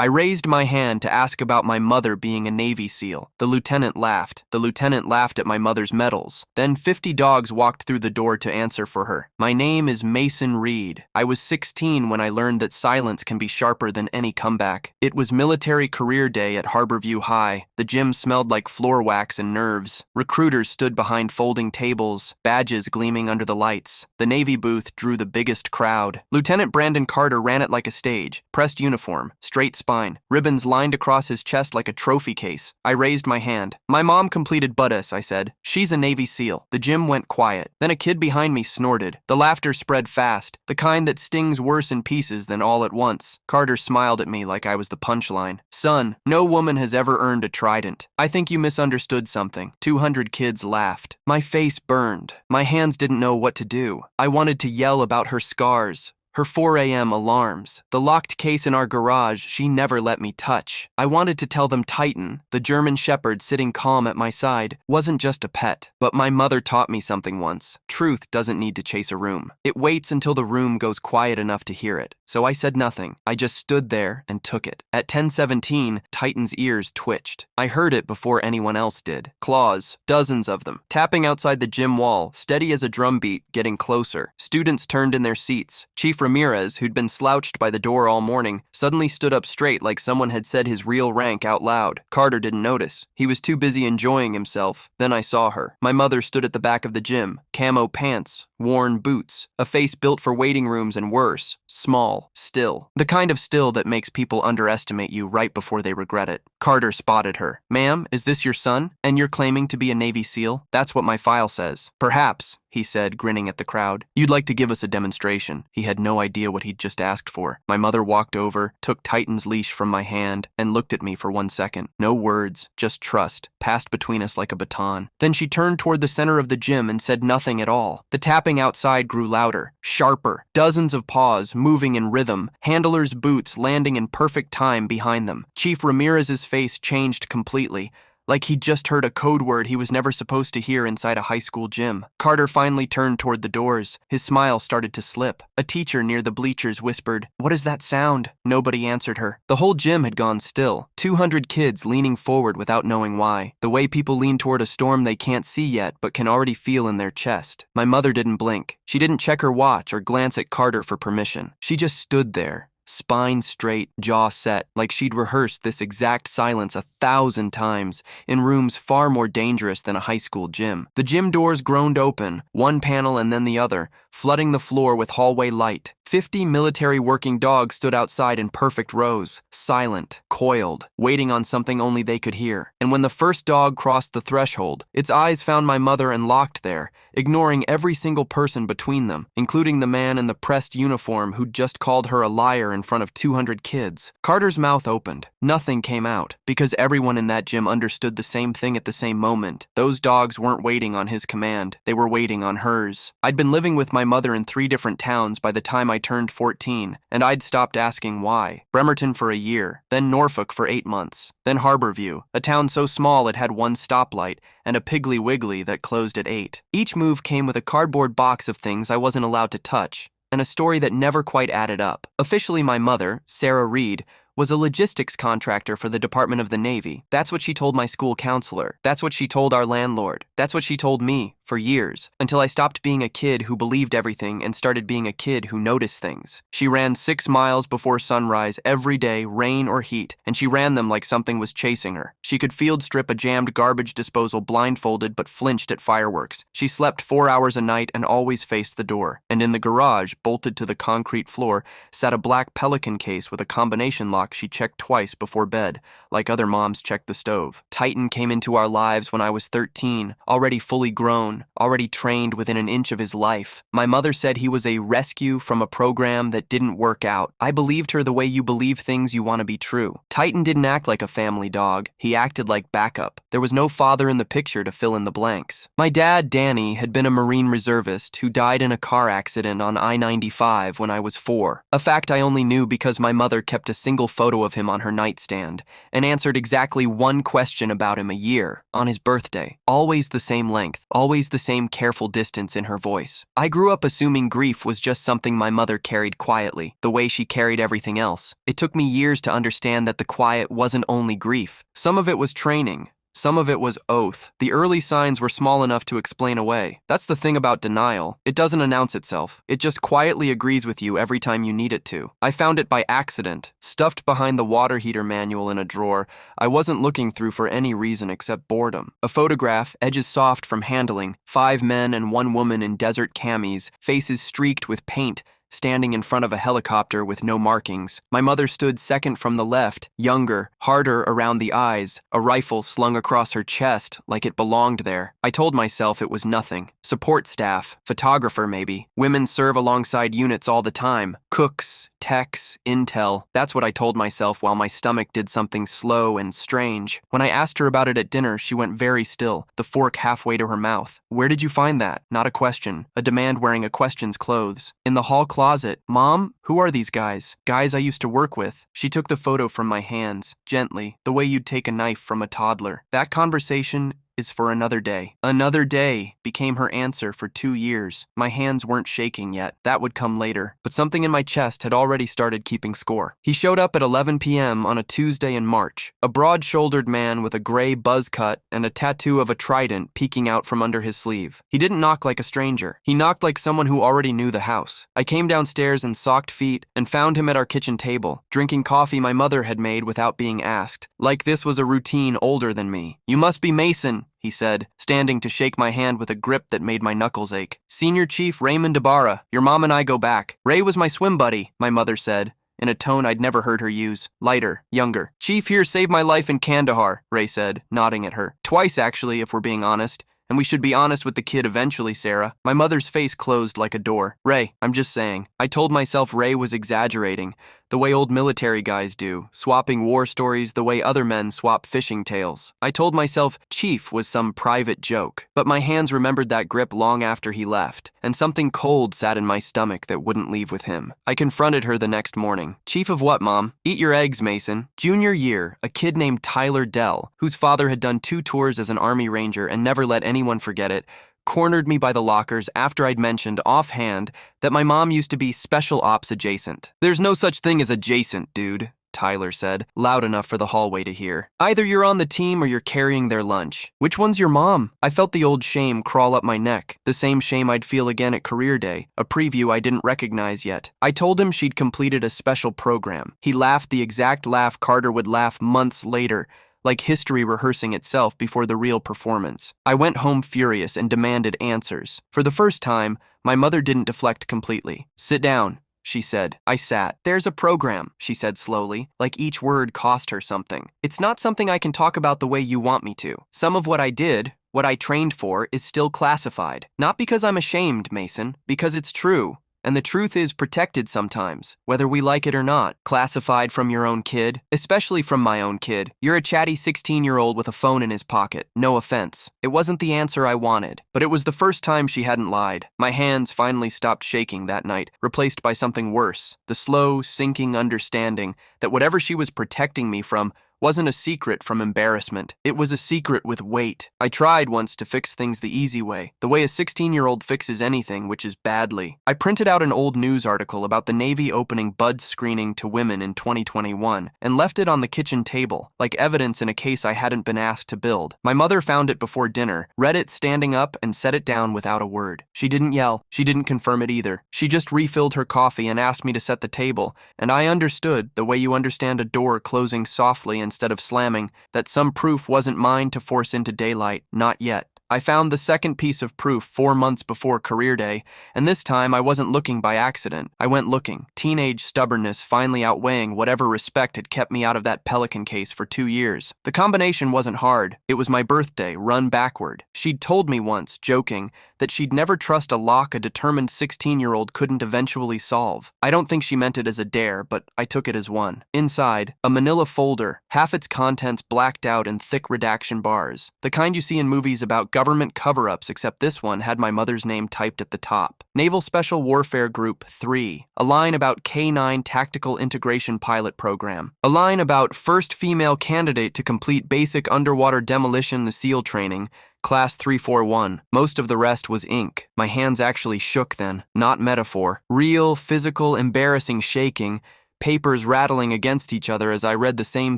I raised my hand to ask about my mother being a Navy SEAL. The lieutenant laughed. The lieutenant laughed at my mother's medals. Then 50 dogs walked through the door to answer for her. My name is Mason Reed. I was 16 when I learned that silence can be sharper than any comeback. It was military career day at Harborview High. The gym smelled like floor wax and nerves. Recruiters stood behind folding tables, badges gleaming under the lights. The Navy booth drew the biggest crowd. Lieutenant Brandon Carter ran it like a stage. Pressed uniform, straight spine, ribbons lined across his chest like a trophy case. I raised my hand. My mom completed Buddhas, I said. She's a Navy SEAL. The gym went quiet. Then a kid behind me snorted. The laughter spread fast, the kind that stings worse in pieces than all at once. Carter smiled at me like I was the punchline. Son, no woman has ever earned a trident. I think you misunderstood something. 200 kids laughed. My face burned. My hands didn't know what to do. I wanted to yell about her scars, her 4 a.m. alarms, the locked case in our garage she never let me touch. I wanted to tell them Titan, the German shepherd sitting calm at my side, wasn't just a pet. But my mother taught me something once. Truth doesn't need to chase a room. It waits until the room goes quiet enough to hear it. So I said nothing. I just stood there and took it. At 10:17, Titan's ears twitched. I heard it before anyone else did. Claws, dozens of them, tapping outside the gym wall, steady as a drum beat, getting closer. Students turned in their seats. Chief Ramirez, who'd been slouched by the door all morning, suddenly stood up straight like someone had said his real rank out loud. Carter didn't notice. He was too busy enjoying himself. Then I saw her. My mother stood at the back of the gym. Camo pants, worn boots, a face built for waiting rooms and worse, small, still. The kind of still that makes people underestimate you right before they regret it. Carter spotted her. Ma'am, is this your son? And you're claiming to be a Navy SEAL? That's what my file says. Perhaps, he said, grinning at the crowd. You'd like to give us a demonstration. He had no idea what he'd just asked for. My mother walked over, took Titan's leash from my hand, and looked at me for 1 second. No words, just trust, passed between us like a baton. Then she turned toward the center of the gym and said nothing at all. The tapping outside grew louder, sharper, dozens of paws moving in rhythm, handlers' boots landing in perfect time behind them. Chief Ramirez's face changed completely, like he'd just heard a code word he was never supposed to hear inside a high school gym. Carter finally turned toward the doors. His smile started to slip. A teacher near the bleachers whispered, "What is that sound?" Nobody answered her. The whole gym had gone still. 200 kids leaning forward without knowing why. The way people lean toward a storm they can't see yet but can already feel in their chest. My mother didn't blink. She didn't check her watch or glance at Carter for permission. She just stood there, spine straight, jaw set, like she'd rehearsed this exact silence 1,000 times in rooms far more dangerous than a high school gym. The gym doors groaned open, one panel and then the other, flooding the floor with hallway light. 50 military working dogs stood outside in perfect rows, silent, coiled, waiting on something only they could hear. And when the first dog crossed the threshold, its eyes found my mother and locked there, ignoring every single person between them, including the man in the pressed uniform who'd just called her a liar in front of 200 kids. Carter's mouth opened. Nothing came out, because everyone in that gym understood the same thing at the same moment. Those dogs weren't waiting on his command. They were waiting on hers. I'd been living with my mother in 3 different towns by the time I turned 14, and I'd stopped asking why. Bremerton for a year, then Norfolk for 8 months, then Harborview, a town so small it had 1 stoplight, and a Piggly Wiggly that closed at 8. Each move came with a cardboard box of things I wasn't allowed to touch, and a story that never quite added up. Officially, my mother, Sarah Reed, was a logistics contractor for the Department of the Navy. That's what she told my school counselor. That's what she told our landlord. That's what she told me for years, until I stopped being a kid who believed everything and started being a kid who noticed things. She ran 6 miles before sunrise every day, rain or heat, and she ran them like something was chasing her. She could field strip a jammed garbage disposal blindfolded but flinched at fireworks. She slept 4 hours a night and always faced the door. And in the garage, bolted to the concrete floor, sat a black Pelican case with a combination lock she checked twice before bed, like other moms checked the stove. Titan came into our lives when I was 13, already fully grown, already trained within an inch of his life. My mother said he was a rescue from a program that didn't work out. I believed her the way you believe things you want to be true. Titan didn't act like a family dog. He acted like backup. There was no father in the picture to fill in the blanks. My dad, Danny, had been a Marine reservist who died in a car accident on I-95 when I was 4. A fact I only knew because my mother kept a single photo of him on her nightstand and answered exactly one question about him a year, on his birthday. Always the same length, always the same careful distance in her voice. I grew up assuming grief was just something my mother carried quietly, the way she carried everything else. It took me years to understand that the quiet wasn't only grief. Some of it was training. Some of it was oath. The early signs were small enough to explain away. That's the thing about denial. It doesn't announce itself. It just quietly agrees with you every time you need it to. I found it by accident, stuffed behind the water heater manual in a drawer I wasn't looking through for any reason except boredom. A photograph, edges soft from handling, 5 men and 1 woman in desert camis, faces streaked with paint, standing in front of a helicopter with no markings. My mother stood second from the left, younger, harder around the eyes, a rifle slung across her chest like it belonged there. I told myself it was nothing. Support staff, photographer maybe. Women serve alongside units all the time. Cooks, techs, intel. That's what I told myself while my stomach did something slow and strange. When I asked her about it at dinner, she went very still, the fork halfway to her mouth. Where did you find that? Not a question. A demand wearing a question's clothes. In the hall closet. Mom, who are these guys? Guys I used to work with. She took the photo from my hands, gently, the way you'd take a knife from a toddler. That conversation is for another day. Another day became her answer for 2 years. My hands weren't shaking yet. That would come later. But something in my chest had already started keeping score. He showed up at 11 p.m. on a Tuesday in March. A broad-shouldered man with a gray buzz cut and a tattoo of a trident peeking out from under his sleeve. He didn't knock like a stranger. He knocked like someone who already knew the house. I came downstairs in socked feet and found him at our kitchen table, drinking coffee my mother had made without being asked. Like this was a routine older than me. You must be Mason, he said, standing to shake my hand with a grip that made my knuckles ache. Senior Chief Raymond Ibarra, your mom and I go back. Ray was my swim buddy, my mother said, in a tone I'd never heard her use. Lighter, younger. Chief here saved my life in Kandahar, Ray said, nodding at her. Twice, actually, if we're being honest. And we should be honest with the kid eventually, Sarah. My mother's face closed like a door. Ray, I'm just saying. I told myself Ray was exaggerating, the way old military guys do, swapping war stories the way other men swap fishing tales. I told myself Chief was some private joke, but my hands remembered that grip long after he left, and something cold sat in my stomach that wouldn't leave with him. I confronted her the next morning. Chief of what, Mom? Eat your eggs, Mason. Junior year, a kid named Tyler Dell, whose father had done 2 tours as an Army Ranger and never let anyone forget it, cornered me by the lockers after I'd mentioned offhand that my mom used to be special ops adjacent. There's no such thing as adjacent, dude, Tyler said, loud enough for the hallway to hear. Either you're on the team or you're carrying their lunch. Which one's your mom? I felt the old shame crawl up my neck, the same shame I'd feel again at career day, a preview I didn't recognize yet. I told him she'd completed a special program. He laughed the exact laugh Carter would laugh months later, like history rehearsing itself before the real performance. I went home furious and demanded answers. For the first time, my mother didn't deflect completely. Sit down, she said. I sat. There's a program, she said slowly, like each word cost her something. It's not something I can talk about the way you want me to. Some of what I did, what I trained for, is still classified. Not because I'm ashamed, Mason, because it's true. And the truth is protected sometimes, whether we like it or not. Classified from your own kid, especially from my own kid. You're a chatty 16-year-old with a phone in his pocket. No offense. It wasn't the answer I wanted, but it was the first time she hadn't lied. My hands finally stopped shaking that night, replaced by something worse. The slow, sinking understanding that whatever she was protecting me from wasn't a secret from embarrassment. It was a secret with weight. I tried once to fix things the easy way, the way a 16-year-old fixes anything, which is badly. I printed out an old news article about the Navy opening bud screening to women in 2021 and left it on the kitchen table, like evidence in a case I hadn't been asked to build. My mother found it before dinner, read it standing up, and set it down without a word. She didn't yell. She didn't confirm it either. She just refilled her coffee and asked me to set the table, and I understood, the way you understand a door closing softly instead of slamming, that some proof wasn't mine to force into daylight. Not yet. I found the second piece of proof 4 months before career day, and this time I wasn't looking by accident. I went looking, teenage stubbornness finally outweighing whatever respect had kept me out of that Pelican case for 2 years. The combination wasn't hard. It was my birthday, run backward. She'd told me once, joking, that she'd never trust a lock a determined 16-year-old couldn't eventually solve. I don't think she meant it as a dare, but I took it as one. Inside, a manila folder, half its contents blacked out in thick redaction bars. The kind you see in movies about government cover-ups, except this one had my mother's name typed at the top. Naval Special Warfare Group 3. A line about K-9 Tactical Integration Pilot Program. A line about first female candidate to complete basic underwater demolition SEAL training, Class 341. Most of the rest was ink. My hands actually shook then, not metaphor. Real, physical, embarrassing shaking, papers rattling against each other as I read the same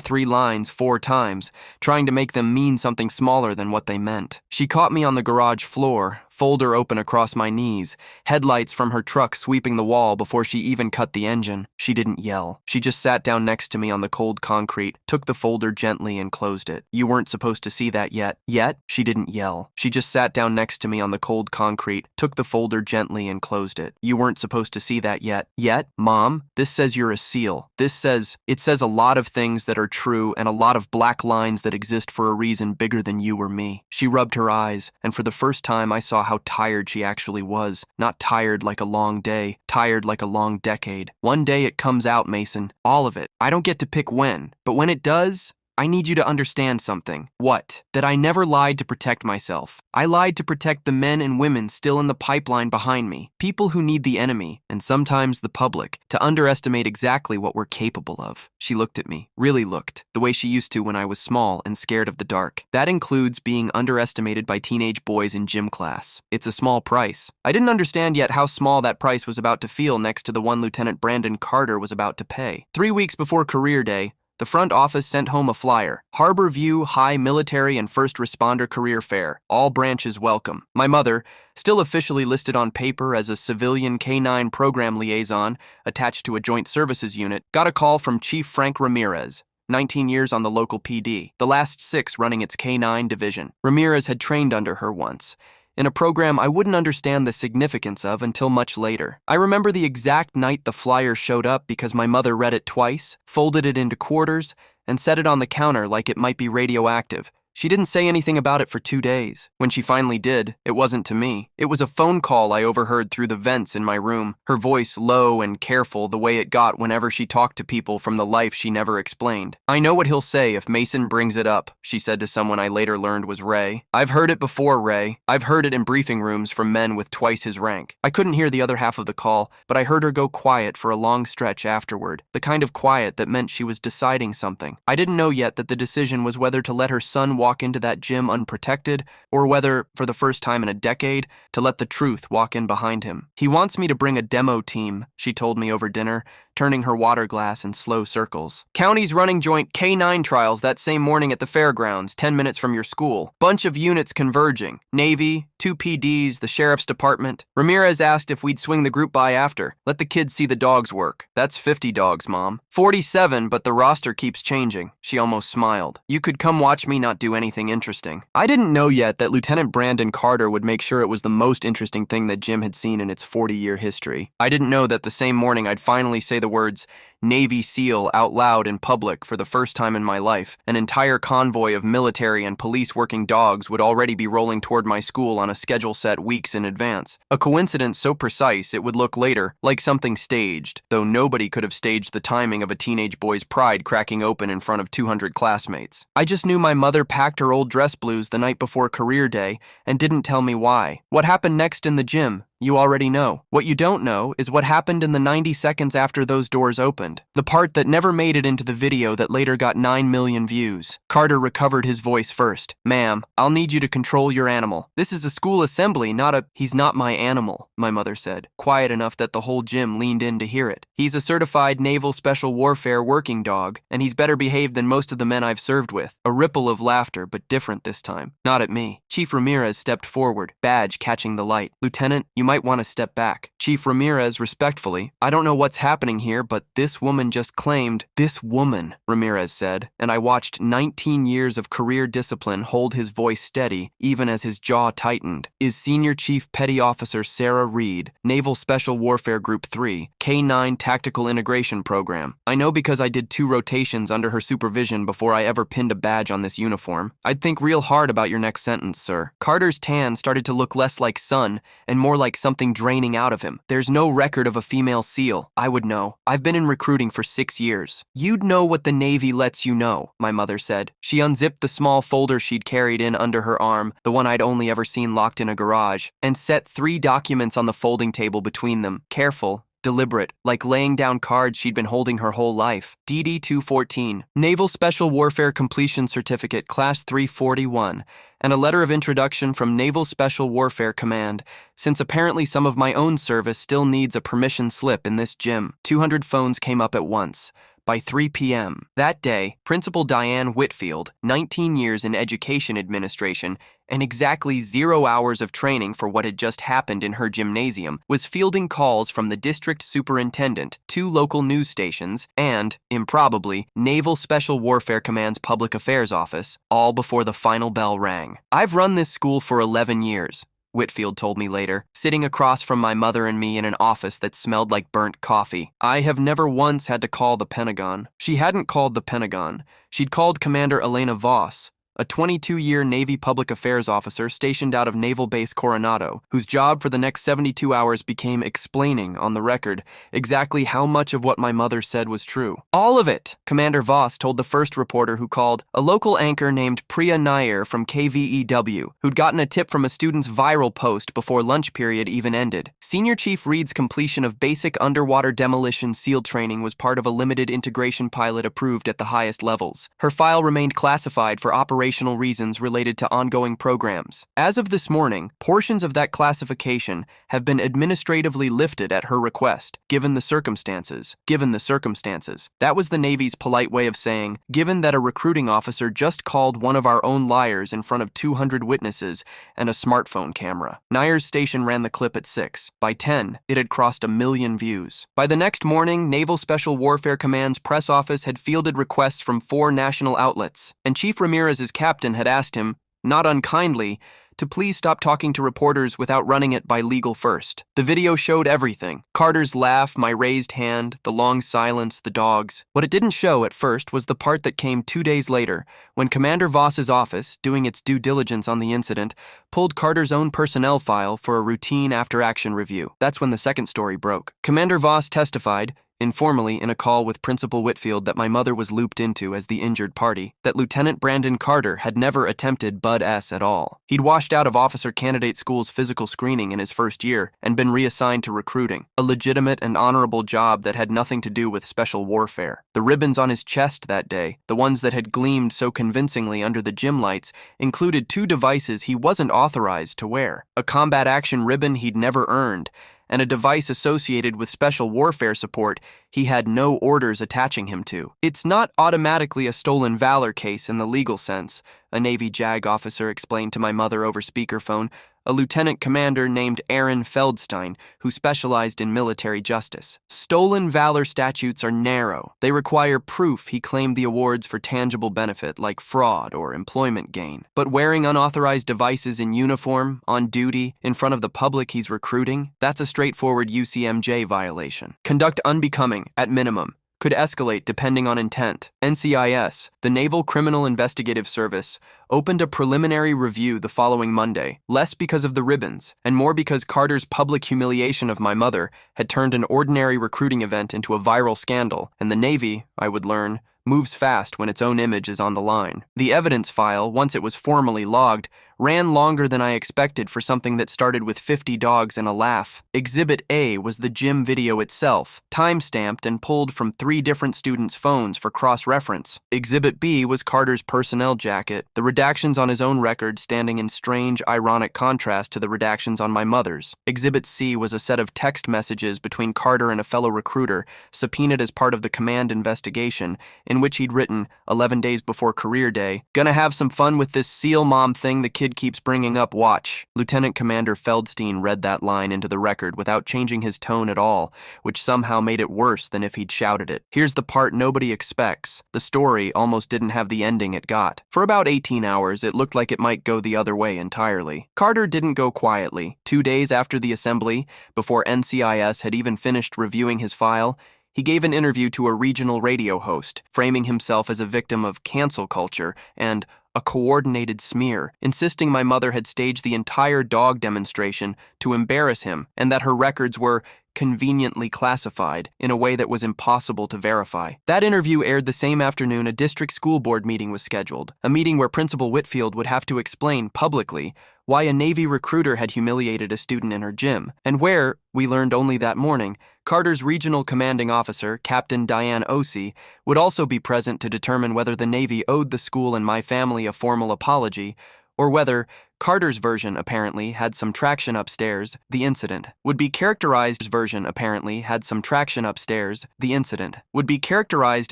3 lines 4 times, trying to make them mean something smaller than what they meant. She caught me on the garage floor, folder open across my knees, headlights from her truck sweeping the wall before she even cut the engine. She didn't yell. She just sat down next to me on the cold concrete, took the folder gently and closed it. You weren't supposed to see that yet. Yet? She didn't yell. She just sat down next to me on the cold concrete, took the folder gently and closed it. You weren't supposed to see that yet. Yet? Mom, this says you're a SEAL. It says a lot of things that are true and a lot of black lines that exist for a reason bigger than you or me. She rubbed her eyes, and for the first time I saw how tired she actually was. Not tired like a long day, tired like a long decade. One day it comes out, Mason. All of it. I don't get to pick when, but when it does, I need you to understand something. What? That I never lied to protect myself. I lied to protect the men and women still in the pipeline behind me, people who need the enemy, and sometimes the public, to underestimate exactly what we're capable of. She looked at me, really looked, the way she used to when I was small and scared of the dark. That includes being underestimated by teenage boys in gym class. It's a small price. I didn't understand yet how small that price was about to feel next to the one Lieutenant Brandon Carter was about to pay. 3 weeks before career day, the front office sent home a flyer. Harbor View High Military and First Responder Career Fair. All branches welcome. My mother, still officially listed on paper as a civilian K-9 program liaison attached to a joint services unit, got a call from Chief Frank Ramirez. 19 years on the local PD, the last 6 running its K-9 division. Ramirez had trained under her once, in a program I wouldn't understand the significance of until much later. I remember the exact night the flyer showed up because my mother read it twice, folded it into quarters, and set it on the counter like it might be radioactive. She didn't say anything about it for 2 days. When she finally did, it wasn't to me. It was a phone call I overheard through the vents in my room, her voice low and careful the way it got whenever she talked to people from the life she never explained. I know what he'll say if Mason brings it up, she said to someone I later learned was Ray. I've heard it before, Ray. I've heard it in briefing rooms from men with twice his rank. I couldn't hear the other half of the call, but I heard her go quiet for a long stretch afterward, the kind of quiet that meant she was deciding something. I didn't know yet that the decision was whether to let her son walk into that gym unprotected, or whether, for the first time in a decade, to let the truth walk in behind him. He wants me to bring a demo team, she told me over dinner, turning her water glass in slow circles. County's running joint K-9 trials that same morning at the fairgrounds, 10 minutes from your school. Bunch of units converging. Navy, 2 PDs, the sheriff's department. Ramirez asked if we'd swing the group by after. Let the kids see the dogs work. That's 50 dogs, Mom. 47, but the roster keeps changing. She almost smiled. You could come watch me not do anything interesting. I didn't know yet that Lieutenant Brandon Carter would make sure it was the most interesting thing that gym had seen in its 40-year history. I didn't know that the same morning I'd finally say the words Navy SEAL out loud in public for the first time in my life. An entire convoy of military and police working dogs would already be rolling toward my school on a schedule set weeks in advance. A coincidence so precise it would look later like something staged, though nobody could have staged the timing of a teenage boy's pride cracking open in front of 200 classmates. I just knew my mother packed her old dress blues the night before career day and didn't tell me why. What happened next in the gym? You already know. What you don't know is what happened in the 90 seconds after those doors opened. The part that never made it into the video that later got 9 million views. Carter recovered his voice first. Ma'am, I'll need you to control your animal. This is a school assembly, not a... He's not my animal, my mother said, quiet enough that the whole gym leaned in to hear it. He's a certified Naval Special Warfare working dog, and he's better behaved than most of the men I've served with. A ripple of laughter, but different this time. Not at me. Chief Ramirez stepped forward, badge catching the light. Lieutenant, you might want to step back. Chief Ramirez respectfully, I don't know what's happening here, but this this woman just claimed, "This woman," Ramirez said, and I watched 19 years of career discipline hold his voice steady even as his jaw tightened, "is Senior Chief Petty Officer Sarah Reed, Naval Special Warfare Group 3, K-9 Tactical Integration Program. I know because I did 2 rotations under her supervision before I ever pinned a badge on this uniform. I'd think real hard about your next sentence, sir." Carter's tan started to look less like sun and more like something draining out of him. "There's no record of a female SEAL. I would know. I've been in recruiting for 6 years. You'd know what the Navy lets you know," my mother said. She unzipped the small folder she'd carried in under her arm, the one I'd only ever seen locked in a garage, and set 3 documents on the folding table between them, careful, deliberate, like laying down cards she'd been holding her whole life. DD 214, Naval Special Warfare Completion Certificate, Class 341, and a letter of introduction from Naval Special Warfare Command, since apparently some of my own service still needs a permission slip in this gym. 200 phones came up at once. By 3 p.m. that day, Principal Diane Whitfield, 19 years in education administration, and exactly 0 hours of training for what had just happened in her gymnasium, was fielding calls from the district superintendent, 2 local news stations, and, improbably, Naval Special Warfare Command's public affairs office, all before the final bell rang. "I've run this school for 11 years. Whitfield told me later, sitting across from my mother and me in an office that smelled like burnt coffee. "I have never once had to call the Pentagon." She hadn't called the Pentagon. She'd called Commander Elena Voss, a 22-year Navy public affairs officer stationed out of Naval Base Coronado, whose job for the next 72 hours became explaining, on the record, exactly how much of what my mother said was true. "All of it," Commander Voss told the first reporter who called, a local anchor named Priya Nair from KVEW, who'd gotten a tip from a student's viral post before lunch period even ended. Senior Chief Reed's completion of basic underwater demolition SEAL training was part of a limited integration pilot approved at the highest levels. Her file remained classified for operational reasons related to ongoing programs. As of this morning, portions of that classification have been administratively lifted at her request, given the circumstances. Given the circumstances. That was the Navy's polite way of saying, given that a recruiting officer just called one of our own liars in front of 200 witnesses and a smartphone camera. Nair's station ran the clip at 6. By 10, it had crossed 1 million views. By the next morning, Naval Special Warfare Command's press office had fielded requests from 4 national outlets, and Chief Ramirez's captain had asked him, not unkindly, to please stop talking to reporters without running it by legal first. The video showed everything. Carter's laugh, my raised hand, the long silence, the dogs. What it didn't show at first was the part that came 2 days later, when Commander Voss's office, doing its due diligence on the incident, pulled Carter's own personnel file for a routine after-action review. That's when the second story broke. Commander Voss testified, informally in a call with Principal Whitfield that my mother was looped into as the injured party, that Lieutenant Brandon Carter had never attempted Bud S at all. He'd washed out of Officer Candidate School's physical screening in his first year and been reassigned to recruiting, a legitimate and honorable job that had nothing to do with special warfare. The ribbons on his chest that day, the ones that had gleamed so convincingly under the gym lights, included 2 devices he wasn't authorized to wear, a combat action ribbon he'd never earned, and a device associated with special warfare support he had no orders attaching him to. "It's not automatically a stolen valor case in the legal sense," a Navy JAG officer explained to my mother over speakerphone, a lieutenant commander named Aaron Feldstein, who specialized in military justice. "Stolen valor statutes are narrow. They require proof he claimed the awards for tangible benefit, like fraud or employment gain. But wearing unauthorized devices in uniform, on duty, in front of the public he's recruiting, that's a straightforward UCMJ violation. Conduct unbecoming, at minimum. Could escalate depending on intent." NCIS, the Naval Criminal Investigative Service, opened a preliminary review the following Monday, less because of the ribbons, and more because Carter's public humiliation of my mother had turned an ordinary recruiting event into a viral scandal, and the Navy, I would learn, moves fast when its own image is on the line. The evidence file, once it was formally logged, ran longer than I expected for something that started with 50 dogs and a laugh. Exhibit A was the gym video itself, time-stamped and pulled from 3 different students' phones for cross-reference. Exhibit B was Carter's personnel jacket, the redactions on his own record standing in strange, ironic contrast to the redactions on my mother's. Exhibit C was a set of text messages between Carter and a fellow recruiter, subpoenaed as part of the command investigation, in which he'd written, 11 days before career day, "Gonna have some fun with this SEAL mom thing the kids kid keeps bringing up watch." Lieutenant Commander Feldstein read that line into the record without changing his tone at all, which somehow made it worse than if he'd shouted it. Here's the part nobody expects. The story almost didn't have the ending it got. For about 18 hours, it looked like it might go the other way entirely. Carter didn't go quietly. 2 days after the assembly, before NCIS had even finished reviewing his file, he gave an interview to a regional radio host, framing himself as a victim of cancel culture and a coordinated smear, insisting my mother had staged the entire dog demonstration to embarrass him and that her records were conveniently classified in a way that was impossible to verify. That interview aired the same afternoon a district school board meeting was scheduled, a meeting where Principal Whitfield would have to explain publicly why a Navy recruiter had humiliated a student in her gym, and where, we learned only that morning, Carter's regional commanding officer, Captain Diane Osei, would also be present to determine whether the Navy owed the school and my family a formal apology, or whether Carter's version apparently had some traction upstairs, the incident would be characterized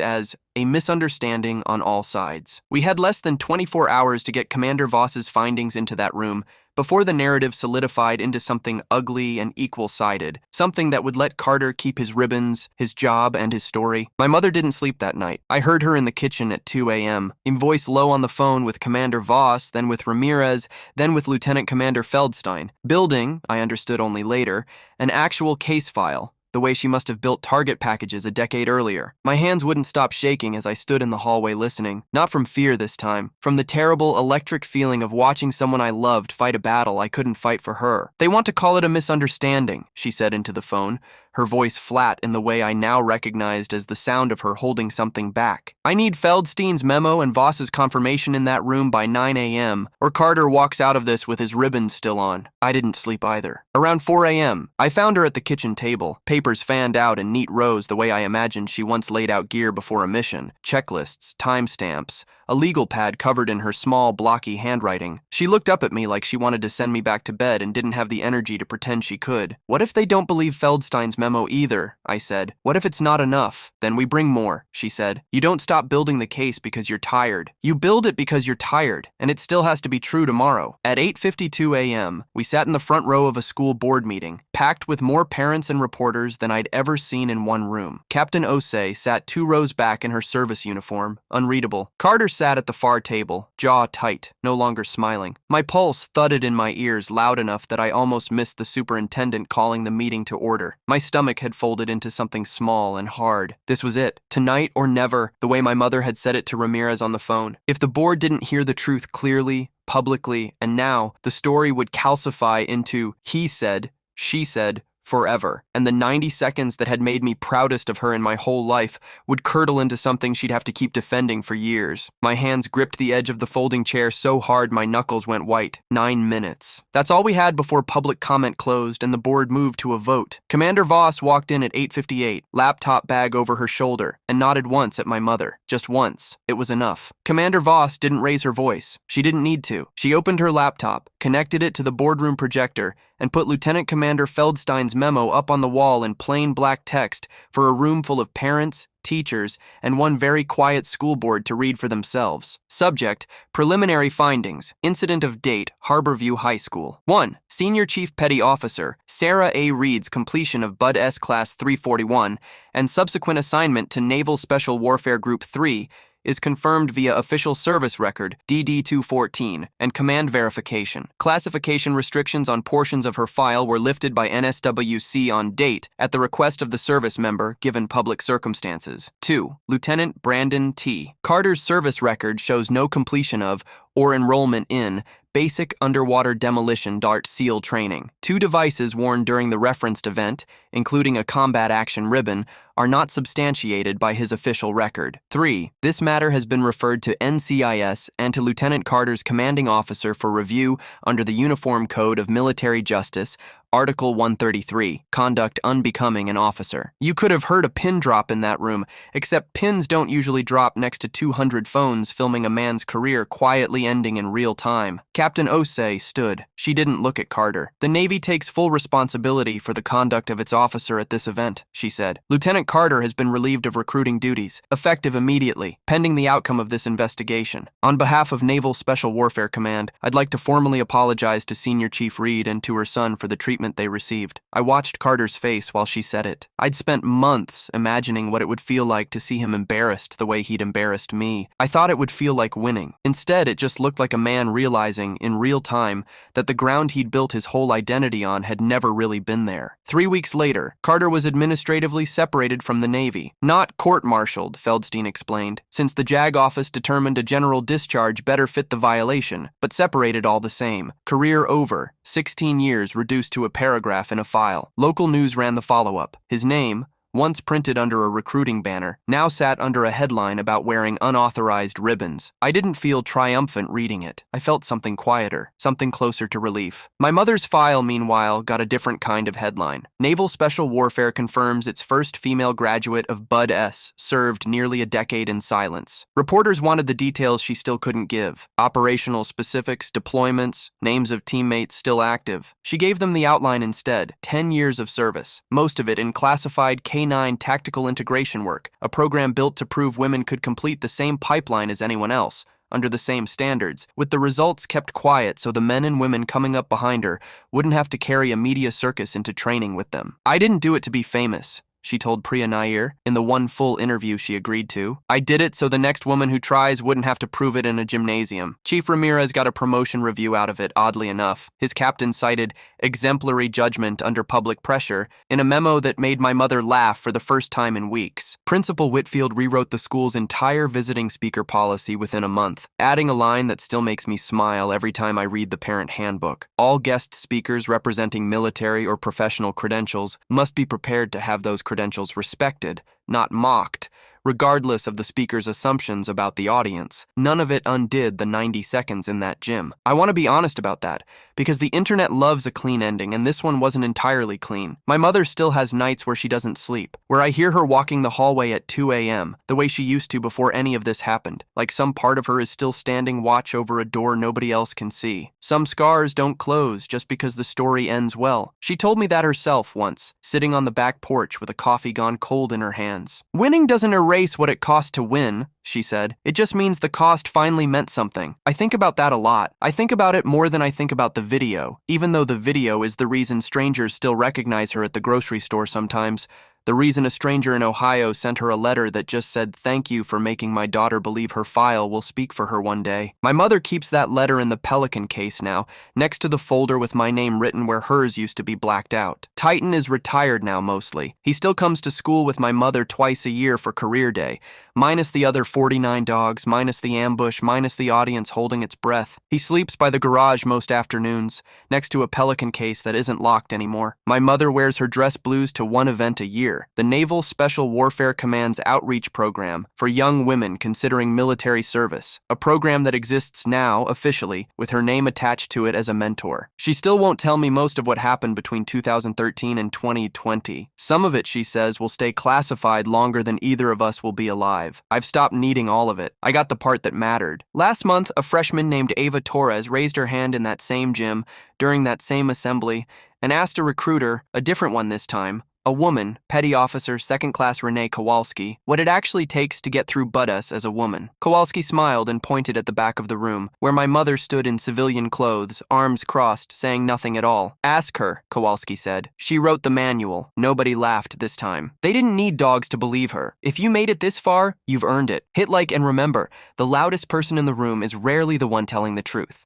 as a misunderstanding on all sides. We had less than 24 hours to get Commander Voss's findings into that room before the narrative solidified into something ugly and equal-sided, something that would let Carter keep his ribbons, his job, and his story. My mother didn't sleep that night. I heard her in the kitchen at 2 a.m., in voice low on the phone with Commander Voss, then with Ramirez, then with Lieutenant Commander Feldstein, building, I understood only later, an actual case file, the way she must have built target packages a decade earlier. My hands wouldn't stop shaking as I stood in the hallway listening, not from fear this time, from the terrible electric feeling of watching someone I loved fight a battle I couldn't fight for her. "They want to call it a misunderstanding," she said into the phone, her voice flat in the way I now recognized as the sound of her holding something back. "I need Feldstein's memo and Voss's confirmation in that room by 9 a.m., or Carter walks out of this with his ribbons still on." I didn't sleep either. Around 4 a.m., I found her at the kitchen table, papers fanned out in neat rows the way I imagined she once laid out gear before a mission, checklists, timestamps, a legal pad covered in her small, blocky handwriting. She looked up at me like she wanted to send me back to bed and didn't have the energy to pretend she could. "What if they don't believe Feldstein's memo either?" I said. "What if it's not enough? Then we bring more," she said. "You don't stop building the case because you're tired. You build it because you're tired, and it still has to be true tomorrow." At 8:52 a.m., we sat in the front row of a school board meeting, packed with more parents and reporters than I'd ever seen in one room. Captain Osei sat 2 rows back in her service uniform, unreadable. Carter sat at the far table, jaw tight, no longer smiling. My pulse thudded in my ears loud enough that I almost missed the superintendent calling the meeting to order. My stomach had folded into something small and hard. This was it. Tonight or never, the way my mother had said it to Ramirez on the phone. If the board didn't hear the truth clearly, publicly, and now, the story would calcify into he said, she said, forever, and the 90 seconds that had made me proudest of her in my whole life would curdle into something she'd have to keep defending for years. My hands gripped the edge of the folding chair so hard my knuckles went white. 9 minutes. That's all we had before public comment closed and the board moved to a vote. Commander Voss walked in at 8:58, laptop bag over her shoulder, and nodded once at my mother. Just once. It was enough. Commander Voss didn't raise her voice. She didn't need to. She opened her laptop, connected it to the boardroom projector, and put Lieutenant Commander Feldstein's memo up on the wall in plain black text for a room full of parents, teachers, and one very quiet school board to read for themselves. Subject, preliminary findings, incident of date, Harborview High School. 1. Senior Chief Petty Officer Sarah A. Reed's completion of Bud S. Class 341 and subsequent assignment to Naval Special Warfare Group 3 is confirmed via official service record DD-214 and command verification. Classification restrictions on portions of her file were lifted by NSWC on date at the request of the service member given public circumstances. 2. Lieutenant Brandon T. Carter's service record shows no completion of or enrollment in basic underwater demolition dart SEAL training. 2 devices worn during the referenced event, including a combat action ribbon, are not substantiated by his official record. 3. This matter has been referred to NCIS and to Lieutenant Carter's commanding officer for review under the Uniform Code of Military Justice Article 133, Conduct Unbecoming an Officer. You could have heard a pin drop in that room, except pins don't usually drop next to 200 phones filming a man's career quietly ending in real time. Captain Osei stood. She didn't look at Carter. The Navy takes full responsibility for the conduct of its officer at this event, she said. Lieutenant Carter has been relieved of recruiting duties, effective immediately, pending the outcome of this investigation. On behalf of Naval Special Warfare Command, I'd like to formally apologize to Senior Chief Reed and to her son for the treatment they received. I watched Carter's face while she said it. I'd spent months imagining what it would feel like to see him embarrassed the way he'd embarrassed me. I thought it would feel like winning. Instead, it just looked like a man realizing, in real time, that the ground he'd built his whole identity on had never really been there. 3 weeks later, Carter was administratively separated from the Navy. Not court-martialed, Feldstein explained, since the JAG office determined a general discharge better fit the violation, but separated all the same. Career over. 16 years reduced to a paragraph in a file. Local news ran the follow-up. His name, once printed under a recruiting banner, now sat under a headline about wearing unauthorized ribbons. I didn't feel triumphant reading it. I felt something quieter, something closer to relief. My mother's file, meanwhile, got a different kind of headline. Naval Special Warfare confirms its first female graduate of Bud S. served nearly a decade in silence. Reporters wanted the details she still couldn't give. Operational specifics, deployments, names of teammates still active. She gave them the outline instead. 10 years of service, most of it in classified K-9 tactical integration work, a program built to prove women could complete the same pipeline as anyone else, under the same standards, with the results kept quiet so the men and women coming up behind her wouldn't have to carry a media circus into training with them. I didn't do it to be famous, she told Priya Nair in the one full interview she agreed to. I did it so the next woman who tries wouldn't have to prove it in a gymnasium. Chief Ramirez got a promotion review out of it, oddly enough. His captain cited exemplary judgment under public pressure in a memo that made my mother laugh for the first time in weeks. Principal Whitfield rewrote the school's entire visiting speaker policy within a month, adding a line that still makes me smile every time I read the parent handbook. All guest speakers representing military or professional credentials must be prepared to have those credentials respected, not mocked, regardless of the speaker's assumptions about the audience. None of it undid the 90 seconds in that gym. I want to be honest about that, because the internet loves a clean ending, and this one wasn't entirely clean. My mother still has nights where she doesn't sleep, where I hear her walking the hallway at 2 a.m., the way she used to before any of this happened, like some part of her is still standing watch over a door nobody else can see. Some scars don't close just because the story ends well. She told me that herself once, sitting on the back porch with a coffee gone cold in her hands. Winning doesn't erase what it cost to win, she said. It just means the cost finally meant something. I think about that a lot. I think about it more than I think about the video, even though the video is the reason strangers still recognize her at the grocery store sometimes. The reason a stranger in Ohio sent her a letter that just said, "Thank you for making my daughter believe her file will speak for her one day." My mother keeps that letter in the Pelican case now, next to the folder with my name written where hers used to be blacked out. Titan is retired now mostly. He still comes to school with my mother twice a year for career day, minus the other 49 dogs, minus the ambush, minus the audience holding its breath. He sleeps by the garage most afternoons, next to a Pelican case that isn't locked anymore. My mother wears her dress blues to one event a year, the Naval Special Warfare Command's outreach program for young women considering military service, a program that exists now, officially, with her name attached to it as a mentor. She still won't tell me most of what happened between 2013 and 2020. Some of it, she says, will stay classified longer than either of us will be alive. I've stopped needing all of it. I got the part that mattered. Last month, a freshman named Ava Torres raised her hand in that same gym during that same assembly and asked a recruiter, a different one this time, a woman, Petty Officer 2nd Class Renee Kowalski, what it actually takes to get through Budus as a woman. Kowalski smiled and pointed at the back of the room, where my mother stood in civilian clothes, arms crossed, saying nothing at all. "Ask her," Kowalski said. "She wrote the manual." Nobody laughed this time. They didn't need dogs to believe her. If you made it this far, you've earned it. Hit like and remember, the loudest person in the room is rarely the one telling the truth.